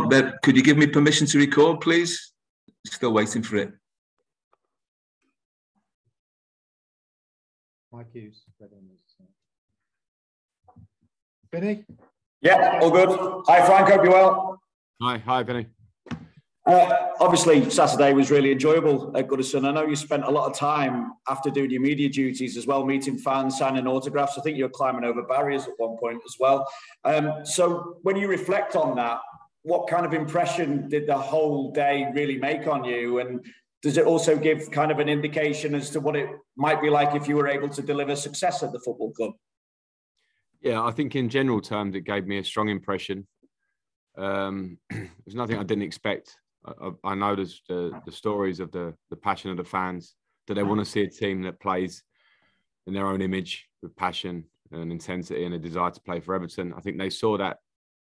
but could you give me permission to record, please? Still waiting for it. My cues. Vinny? Yeah, all good. Hi, Frank. Hope you're well. Hi, Vinny. Obviously, Saturday was really enjoyable at Goodison. I know you spent a lot of time after doing your media duties as well, meeting fans, signing autographs. I think you were climbing over barriers at one point as well. So when you reflect on that, what kind of impression did the whole day really make on you? And does it also give kind of an indication as to what it might be like if you were able to deliver success at the football club? Yeah, I think in general terms, it gave me a strong impression. There's nothing I didn't expect. I know there's the stories of the passion of the fans, that they want to see a team that plays in their own image with passion and intensity and a desire to play for Everton. I think they saw that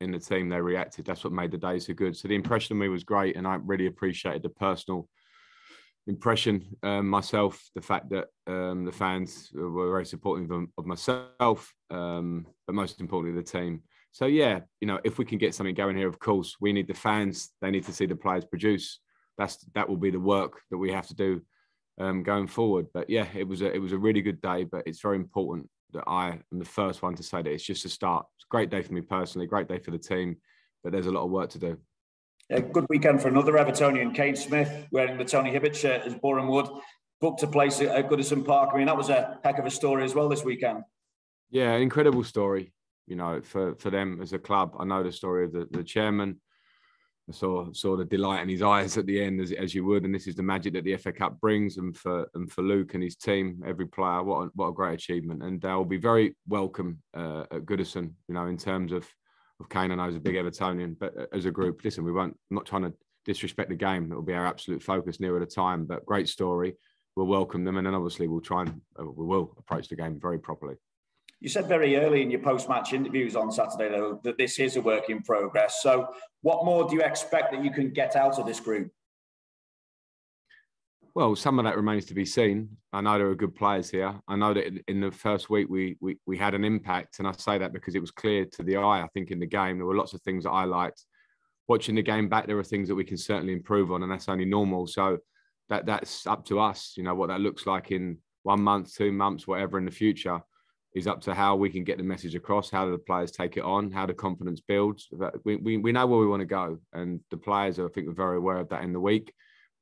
in the team. They reacted. That's what made the day so good. So the impression of me was great, and I really appreciated the personal impression myself, the fact that the fans were very supportive of myself, but most importantly, the team. So, yeah, you know, if we can get something going here, of course, we need the fans. They need to see the players produce. That will be the work that we have to do going forward. But, yeah, it was a really good day, but it's very important that I am the first one to say that it's just a start. It's a great day for me personally, great day for the team, but there's a lot of work to do. A good weekend for another Evertonian, Kane Smith, wearing the Tony Hibbert shirt as Boreham Wood, booked a place at Goodison Park. I mean, that was a heck of a story as well this weekend. Yeah, an incredible story, you know, for them as a club. I know the story of the chairman. I saw the delight in his eyes at the end, as you would, and this is the magic that the FA Cup brings, and for Luke and his team, every player, what a great achievement. And they'll be very welcome at Goodison, you know, in terms of Kane. I know he's a big Evertonian, but as a group, listen, I'm not trying to disrespect the game. It will be our absolute focus nearer the time, but great story. We'll welcome them, and then obviously we will approach the game very properly. You said very early in your post-match interviews on Saturday, though, that this is a work in progress. So what more do you expect that you can get out of this group? Well, some of that remains to be seen. I know there are good players here. I know that in the first week we had an impact, and I say that because it was clear to the eye. I think in the game there were lots of things that I liked. Watching the game back, there are things that we can certainly improve on, and that's only normal. So that's up to us. You know, what that looks like in 1 month, 2 months, whatever in the future is up to how we can get the message across, how the players take it on, how the confidence builds. We know where we want to go, and the players, I think, are very aware of that in the week.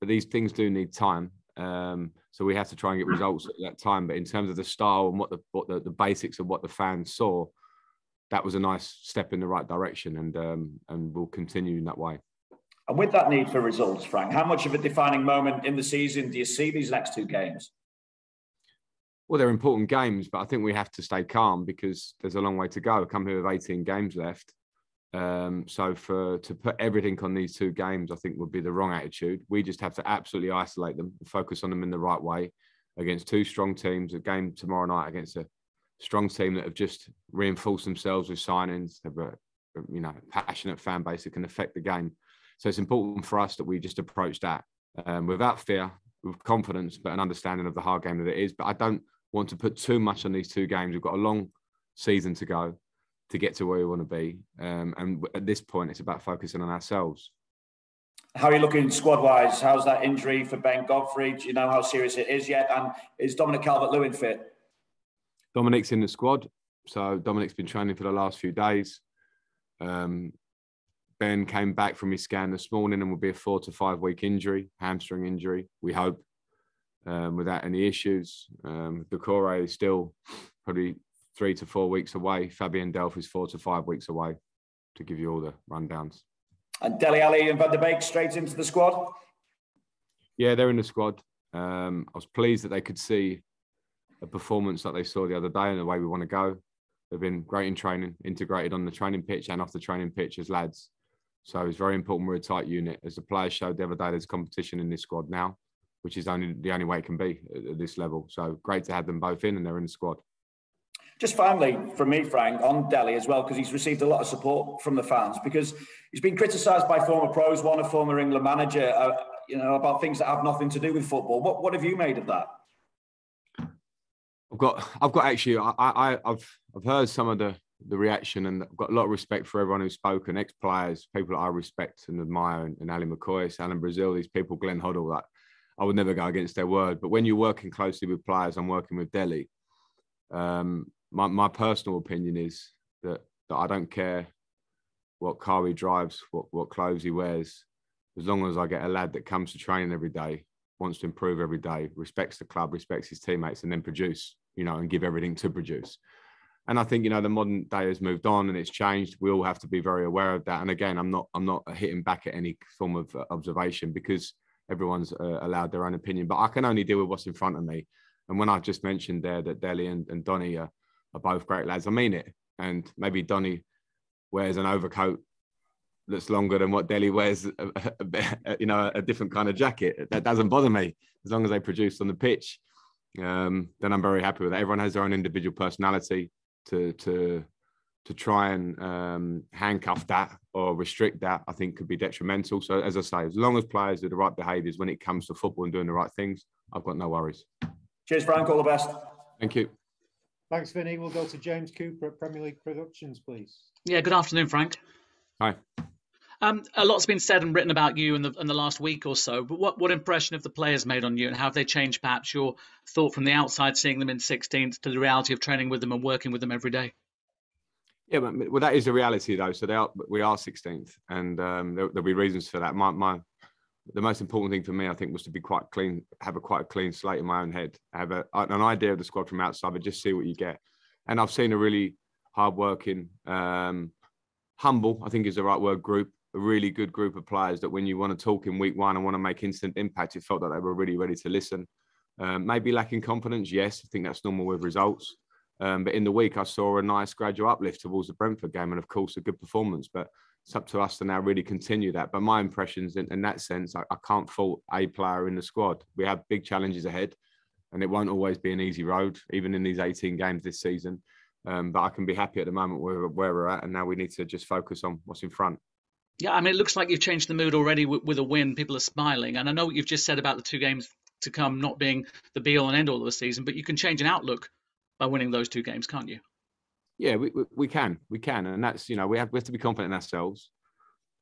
But these things do need time, so we have to try and get results at that time. But in terms of the style and what the basics of what the fans saw, that was a nice step in the right direction, and we'll continue in that way. And with that need for results, Frank, how much of a defining moment in the season do you see these next 2 games? Well, they're important games, but I think we have to stay calm because there's a long way to go. I come here with 18 games left. So to put everything on these 2 games, I think would be the wrong attitude. We just have to absolutely isolate them, focus on them in the right way against 2 strong teams. A game tomorrow night against a strong team that have just reinforced themselves with signings, have a passionate fan base that can affect the game. So it's important for us that we just approach that without fear, with confidence, but an understanding of the hard game that it is. But I don't want to put too much on these 2 games. We've got a long season to go to get to where we want to be. And at this point, it's about focusing on ourselves. How are you looking squad-wise? How's that injury for Ben Godfrey? Do you know how serious it is yet? And is Dominic Calvert-Lewin fit? Dominic's in the squad. So Dominic's been training for the last few days. Ben came back from his scan this morning and will be a 4 to 5 week injury, hamstring injury, we hope, without any issues. Decore is still probably 3 to 4 weeks away. Fabian Delph is 4 to 5 weeks away, to give you all the rundowns. And Dele Alli and Van der Beek straight into the squad? Yeah, they're in the squad. I was pleased that they could see a performance that they saw the other day and the way we want to go. They've been great in training, integrated on the training pitch and off the training pitch as lads. So it's very important we're a tight unit. As the players showed the other day, there's competition in this squad now, which is the only way it can be at this level. So great to have them both in, and they're in the squad. Just finally, from me, Frank, on Dele as well, because he's received a lot of support from the fans, because he's been criticised by former pros, one a former England manager, about things that have nothing to do with football. What have you made of that? I've got actually, I've heard some of the the reaction, and I've got a lot of respect for everyone who's spoken, ex-players, people that I respect and admire, and Ali McCoy, Alan Brazil, these people, Glenn Hoddle, that I would never go against their word. But when you're working closely with players, I'm working with Dele. My personal opinion is that I don't care what car he drives, what clothes he wears, as long as I get a lad that comes to training every day, wants to improve every day, respects the club, respects his teammates, and then produce, and give everything to produce. And I think, the modern day has moved on and it's changed. We all have to be very aware of that. And again, I'm not hitting back at any form of observation, because everyone's allowed their own opinion. But I can only deal with what's in front of me. And when I just mentioned there that Dele and Donny are both great lads, I mean it. And maybe Donny wears an overcoat that's longer than what Dele wears, a different kind of jacket. That doesn't bother me, as long as they produce on the pitch. Then I'm very happy with that. Everyone has their own individual personality. To try and handcuff that or restrict that, I think could be detrimental. So as I say, as long as players do the right behaviours when it comes to football and doing the right things, I've got no worries. Cheers, Frank. All the best. Thank you. Thanks, Vinny. We'll go to James Cooper at Premier League Productions, please. Yeah, good afternoon, Frank. Hi. A lot's been said and written about you in the last week or so, but what impression have the players made on you, and how have they changed perhaps your thought from the outside, seeing them in 16th, to the reality of training with them and working with them every day? Yeah, well, that is the reality, though. So we are 16th, and there'll be reasons for that. The most important thing for me, I think, was to be quite clean, have quite a clean slate in my own head, have an idea of the squad from outside, but just see what you get. And I've seen a really hard-working, humble, I think is the right word, group. A really good group of players that when you want to talk in week one and want to make instant impact, it felt that they were really ready to listen. Maybe lacking confidence, yes, I think that's normal with results. But in the week, I saw a nice gradual uplift towards the Brentford game, and of course, a good performance. But it's up to us to now really continue that. But my impressions in that sense, I can't fault a player in the squad. We have big challenges ahead, and it won't always be an easy road, even in these 18 games this season. But I can be happy at the moment where we're at, and now we need to just focus on what's in front. Yeah, I mean, it looks like you've changed the mood already with a win. People are smiling. And I know what you've just said about the 2 games to come not being the be-all and end-all of the season, but you can change an outlook by winning those 2 games, can't you? Yeah, we can. And that's, we have to be confident in ourselves,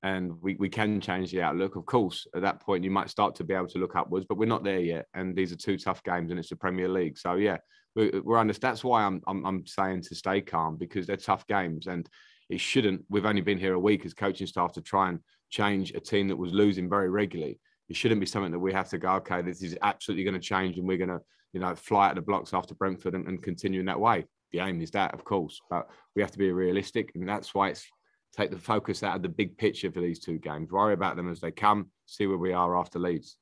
and we can change the outlook. Of course, at that point, you might start to be able to look upwards, but we're not there yet. And these are 2 tough games, and it's the Premier League. So, yeah, we're under. That's why I'm saying to stay calm, because they're tough games. And it shouldn't. We've only been here a week as coaching staff to try and change a team that was losing very regularly. It shouldn't be something that we have to go, okay, this is absolutely going to change, and we're going to, fly at the blocks after Brentford and continue in that way. The aim is that, of course, but we have to be realistic, and that's why it's take the focus out of the big picture for these 2 games. Worry about them as they come. See where we are after Leeds.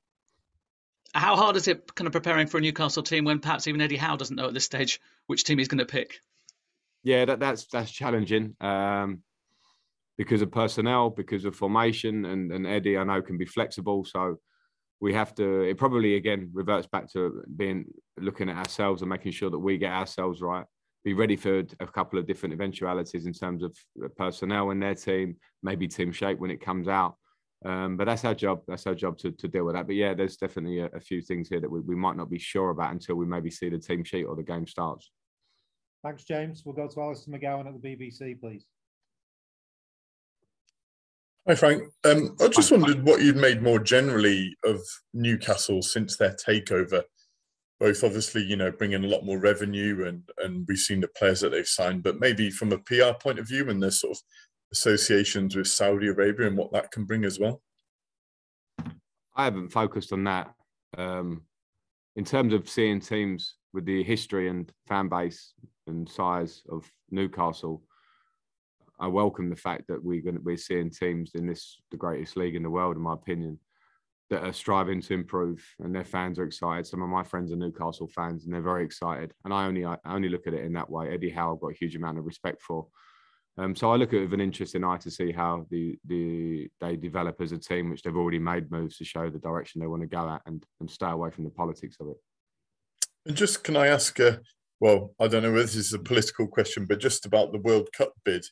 How hard is it kind of preparing for a Newcastle team when perhaps even Eddie Howe doesn't know at this stage which team he's going to pick? Yeah, that's challenging because of personnel, because of formation, and Eddie, I know, can be flexible. So we have to. It probably again reverts back to looking at ourselves and making sure that we get ourselves right. Be ready for a couple of different eventualities in terms of personnel in their team, maybe team shape when it comes out. But that's our job. That's our job to deal with that. But yeah, there's definitely a few things here that we might not be sure about until we maybe see the team sheet or the game starts. Thanks, James. We'll go to Alistair McGowan at the BBC, please. Hi, Frank. I just wondered what you'd made more generally of Newcastle since their takeover. Both obviously, bringing a lot more revenue and we've seen the players that they've signed, but maybe from a PR point of view and the sort of associations with Saudi Arabia and what that can bring as well. I haven't focused on that. In terms of seeing teams with the history and fan base and size of Newcastle, I welcome the fact that we're seeing teams in the greatest league in the world, in my opinion, that are striving to improve, and their fans are excited. Some of my friends are Newcastle fans, and they're very excited. And I only look at it in that way. Eddie Howe, I've got a huge amount of respect for. So I look at it with an interesting eye to see how they develop as a team, which they've already made moves to show the direction they want to go at, and stay away from the politics of it. And just, can I ask, well, I don't know whether this is a political question, but just about the World Cup bid.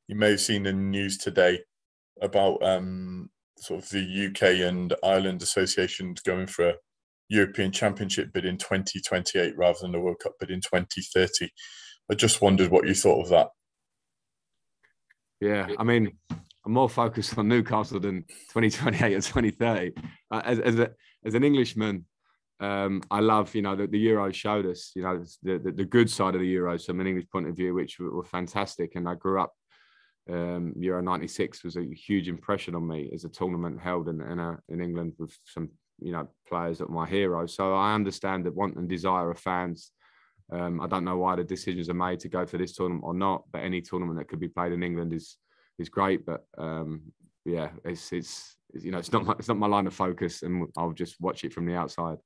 You may have seen in the news today about sort of the UK and Ireland associations going for a European Championship bid in 2028 rather than a World Cup bid in 2030. I just wondered what you thought of that. Yeah, I mean, I'm more focused on Newcastle than 2028 or 2030. As an Englishman, I love, the Euros showed us, the good side of the Euros from an English point of view, which were fantastic. And I grew up, Euro 96 was a huge impression on me as a tournament held in England with some, players that were my heroes. So I understand the want and desire of fans. I don't know why the decisions are made to go for this tournament or not, but any tournament that could be played in England is great. But it's not my line of focus, and I'll just watch it from the outside.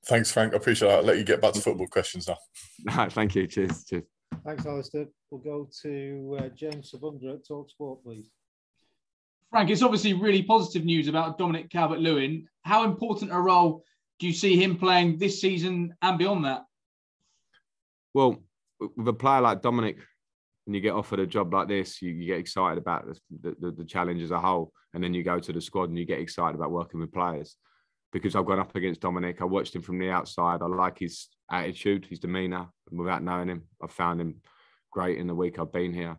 Thanks, Frank. I appreciate that. I'll let you get back to football questions now. No, thank you. Cheers. Thanks, Alistair. We'll go to James Sabundra at TalkSport, please. Frank, it's obviously really positive news about Dominic Calvert-Lewin. How important a role do you see him playing this season and beyond that? Well, with a player like Dominic, when you get offered a job like this, you get excited about the challenge as a whole. And then you go to the squad and you get excited about working with players. Because I've gone up against Dominic, I watched him from the outside. I like his attitude, his demeanour. Without knowing him, I found him great in the week I've been here.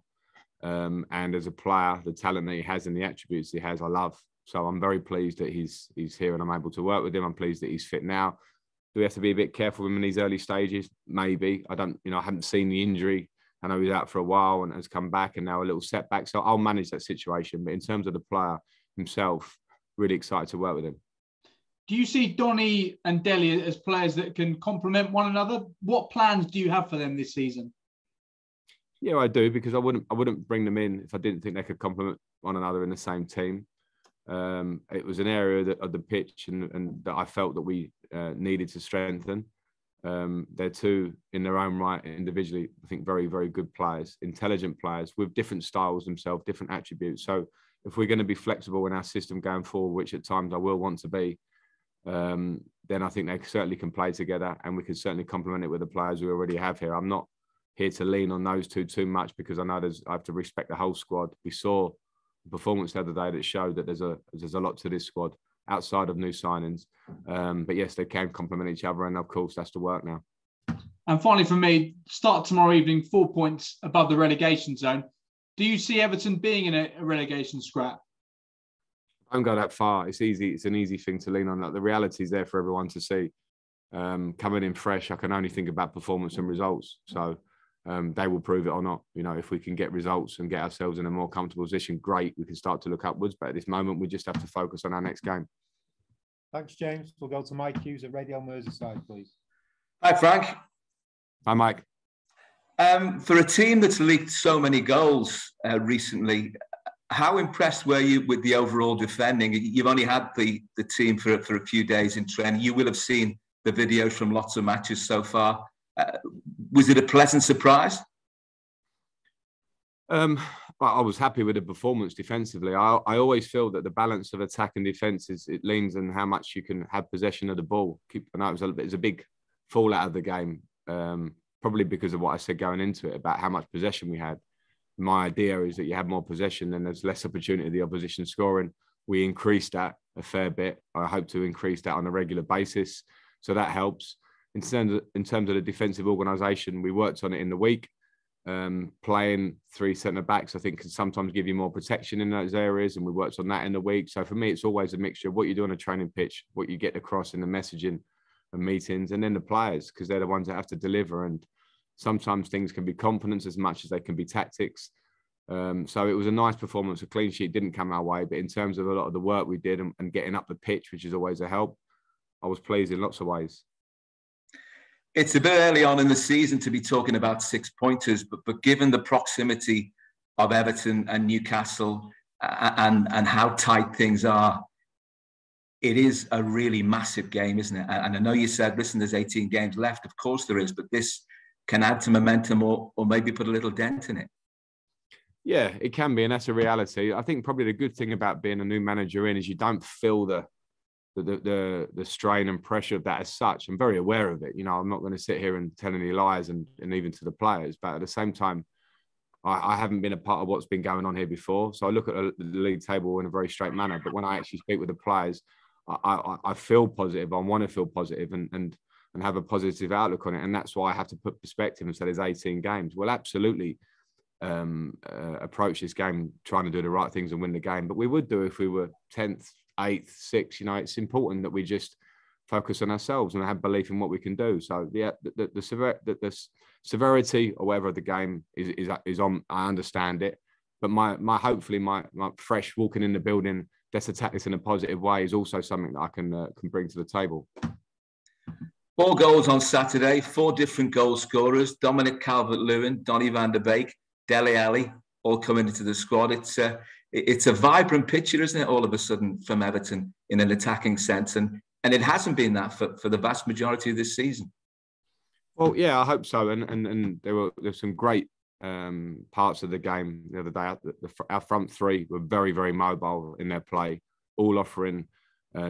And as a player, the talent that he has and the attributes he has, I love. So I'm very pleased that he's here and I'm able to work with him. I'm pleased that he's fit now. Do we have to be a bit careful with him in these early stages? Maybe. I haven't seen the injury. I know he's out for a while and has come back and now a little setback. So I'll manage that situation. But in terms of the player himself, really excited to work with him. Do you see Donny and Dele as players that can complement one another? What plans do you have for them this season? Yeah, I do, because I wouldn't bring them in if I didn't think they could complement one another in the same team. It was an area of the pitch and that I felt that we needed to strengthen. They're two in their own right individually, I think very, very good players, intelligent players with different styles themselves, different attributes. So if we're going to be flexible in our system going forward, which at times I will want to be, then I think they certainly can play together and we can certainly complement it with the players we already have here. I'm not here to lean on those two too much because I know I have to respect the whole squad. We saw a performance the other day that showed that there's a lot to this squad outside of new signings. But yes, they can complement each other, and of course that's the work now. And finally from me, start tomorrow evening, 4 points above the relegation zone. Do you see Everton being in a relegation scrap? Don't go that far. It's easy. It's an easy thing to lean on. Like, the reality is there for everyone to see. Coming in fresh, I can only think about performance and results. So they will prove it or not. If we can get results and get ourselves in a more comfortable position, great. We can start to look upwards. But at this moment, we just have to focus on our next game. Thanks, James. We'll go to Mike Hughes at Radio Merseyside, please. Hi, Frank. Hi, Mike. For a team that's leaked so many goals recently, how impressed were you with the overall defending? You've only had the team for a few days in training. You will have seen the videos from lots of matches so far. Was it a pleasant surprise? I was happy with the performance defensively. I always feel that the balance of attack and defence it leans on how much you can have possession of the ball. I know it was a big fallout of the game, probably because of what I said going into it about how much possession we had. My idea is that you have more possession, then there's less opportunity of the opposition scoring. We increased that a fair bit. I hope to increase that on a regular basis, so that helps. In terms of the defensive organisation, we worked on it in the week. Playing three centre-backs, I think, can sometimes give you more protection in those areas, and we worked on that in the week. So for me, it's always a mixture of what you do on a training pitch, what you get across in the messaging and meetings, and then the players, because they're the ones that have to deliver. And sometimes things can be confidence as much as they can be tactics. So it was a nice performance. A clean sheet didn't come our way, but in terms of a lot of the work we did and getting up the pitch, which is always a help, I was pleased in lots of ways. It's a bit early on in the season to be talking about 6-pointers, but given the proximity of Everton and Newcastle and how tight things are, it is a really massive game, isn't it? And I know you said, listen, there's 18 games left. Of course there is, but this can add to momentum or maybe put a little dent in it. Yeah, it can be, and that's a reality. I think probably the good thing about being a new manager is you don't feel the strain and pressure of that as such. I'm very aware of it. I'm not going to sit here and tell any lies and even to the players, but at the same time, I haven't been a part of what's been going on here before. So I look at the league table in a very straight manner, but when I actually speak with the players, I feel positive. I want to feel positive and have a positive outlook on it. And that's why I have to put perspective and say there's 18 games. Well, absolutely. approach this game trying to do the right things and win the game. But we would do if we were 10th, 8th, 6th. You know, it's important that we just focus on ourselves and have belief in what we can do. So yeah, the severity or whatever of the game is on. I understand it, but my hopefully my fresh walking in the building, let's attack this in a positive way, is also something that I can bring to the table. 4 goals on Saturday, 4 different goal scorers: Dominic Calvert-Lewin, Donny van der Beek, Dele Alli, all coming into the squad. It's a vibrant picture, isn't it, all of a sudden, from Everton in an attacking sense, and it hasn't been that for the vast majority of this season. Well, yeah, I hope so. And there's some great parts of the game the other day. Our front three were very, very mobile in their play, all offering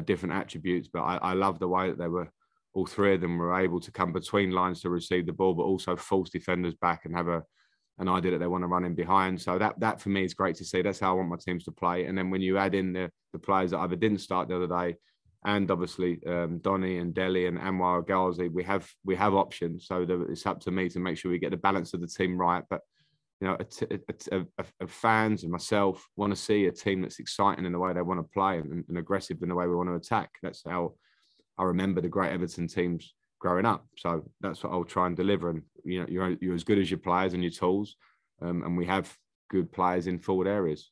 different attributes. But I love the way that they were. All 3 of them were able to come between lines to receive the ball, but also force defenders back and have an idea that they want to run in behind. So that for me is great to see. That's how I want my teams to play. And then when you add in the players that either didn't start the other day, and obviously Donny and Dele and Anwar Ghazi, we have options. So it's up to me to make sure we get the balance of the team right. But you know, fans and myself want to see a team that's exciting in the way they want to play and aggressive in the way we want to attack. That's how I remember the great Everton teams growing up. So that's what I'll try and deliver. And you know, you're as good as your players and your tools, and we have good players in forward areas.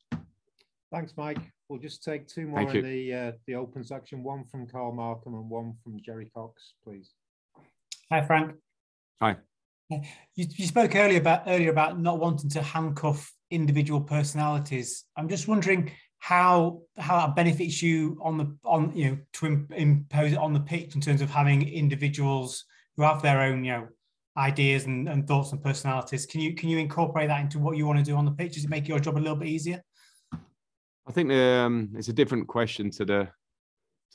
Thanks, Mike. We'll just take 2 more in the open section. 1 from Carl Markham and 1 from Jerry Cox, please. Hi, Frank. Hi. You spoke earlier about not wanting to handcuff individual personalities. I'm just wondering how that benefits you to impose it on the pitch in terms of having individuals who have their own ideas and thoughts and personalities. Can you incorporate that into what you want to do on the pitch? Does it make your job a little bit easier? I think it's a different question to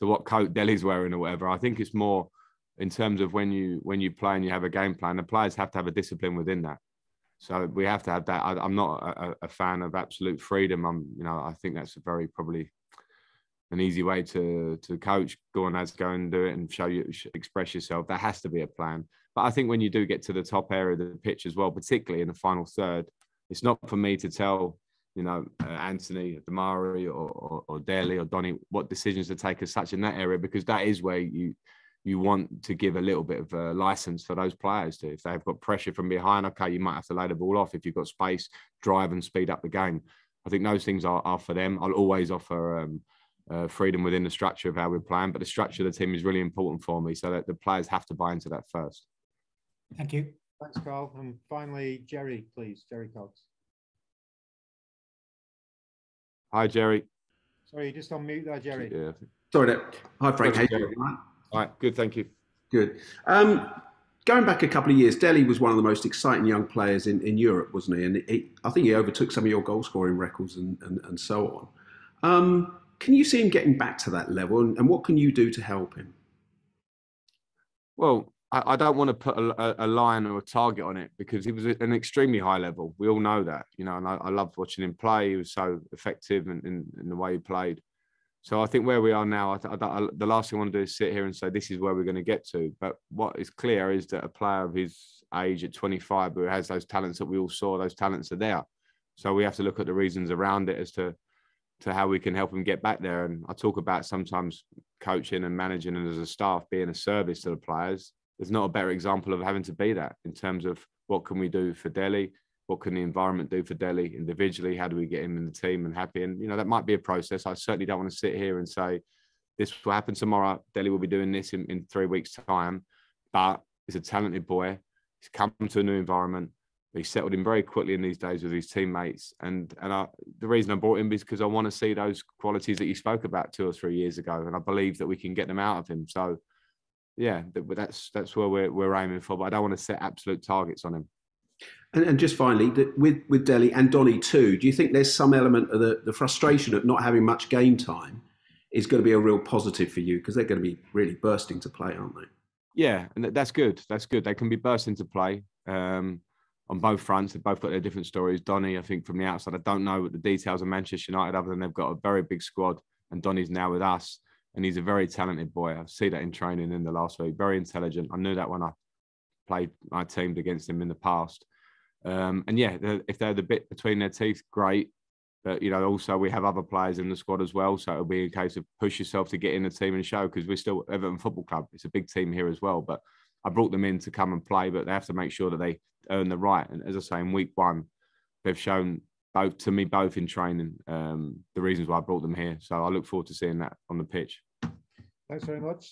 what coat Dele's wearing or whatever. I think it's more in terms of when you play and you have a game plan, the players have to have a discipline within that. So we have to have that. I'm not a fan of absolute freedom. I think that's probably an easy way to coach. Go and do it and express yourself. That has to be a plan. But I think when you do get to the top area of the pitch as well, particularly in the final third, it's not for me to tell, Anthony, Damari or Dele or Donny what decisions to take as such in that area, because that is where you want to give a little bit of a license for those players to. If they've got pressure from behind, okay, you might have to lay the ball off. If you've got space, drive and speed up the game. I think those things are for them. I'll always offer freedom within the structure of how we're playing, but the structure of the team is really important for me, so that the players have to buy into that first. Thank you. Thanks, Carl. And finally, Jerry, please. Jerry Cox. Hi, Jerry. Sorry, you're just on mute there, Jerry. Yeah. Sorry there. Hi, Frank. How you doing? All right, good, thank you. Good. Going back a couple of years, Dele was one of the most exciting young players in Europe, wasn't he? And I think he overtook some of your goal-scoring records and so on. Can you see him getting back to that level, and what can you do to help him? Well, I don't want to put a line or a target on it, because he was at an extremely high level. We all know that, and I loved watching him play. He was so effective in the way he played. So I think where we are now, the last thing I want to do is sit here and say this is where we're going to get to. But what is clear is that a player of his age at 25 who has those talents that we all saw, those talents are there. So we have to look at the reasons around it as to how we can help him get back there. And I talk about sometimes coaching and managing and as a staff being a service to the players. There's not a better example of having to be that in terms of what can we do for Dele? What can the environment do for Dele individually? How do we get him in the team and happy? And, that might be a process. I certainly don't want to sit here and say, this will happen tomorrow. Dele will be doing this in 3 weeks' time. But he's a talented boy. He's come to a new environment. He's settled in very quickly in these days with his teammates. And the reason I brought him is because I want to see those qualities that you spoke about 2 or 3 years ago. And I believe that we can get them out of him. So, yeah, that's where we're aiming for. But I don't want to set absolute targets on him. And just finally, with Dele and Donny too, do you think there's some element of the frustration of not having much game time is going to be a real positive for you, because they're going to be really bursting to play, aren't they? Yeah, and that's good. That's good. They can be bursting to play on both fronts. They've both got their different stories. Donny, I think from the outside, I don't know the details of Manchester United other than they've got a very big squad, and Donny's now with us, and he's a very talented boy. I see that in training in the last week. Very intelligent. I knew that when I teamed against him in the past. And yeah, if they're the bit between their teeth, great. But, you know, also we have other players in the squad as well. So it'll be a case of push yourself to get in the team and show, because we're still Everton Football Club. It's a big team here as well. But I brought them in to come and play, but they have to make sure that they earn the right. And as I say, in week 1, they've shown both in training the reasons why I brought them here. So I look forward to seeing that on the pitch. Thanks very much.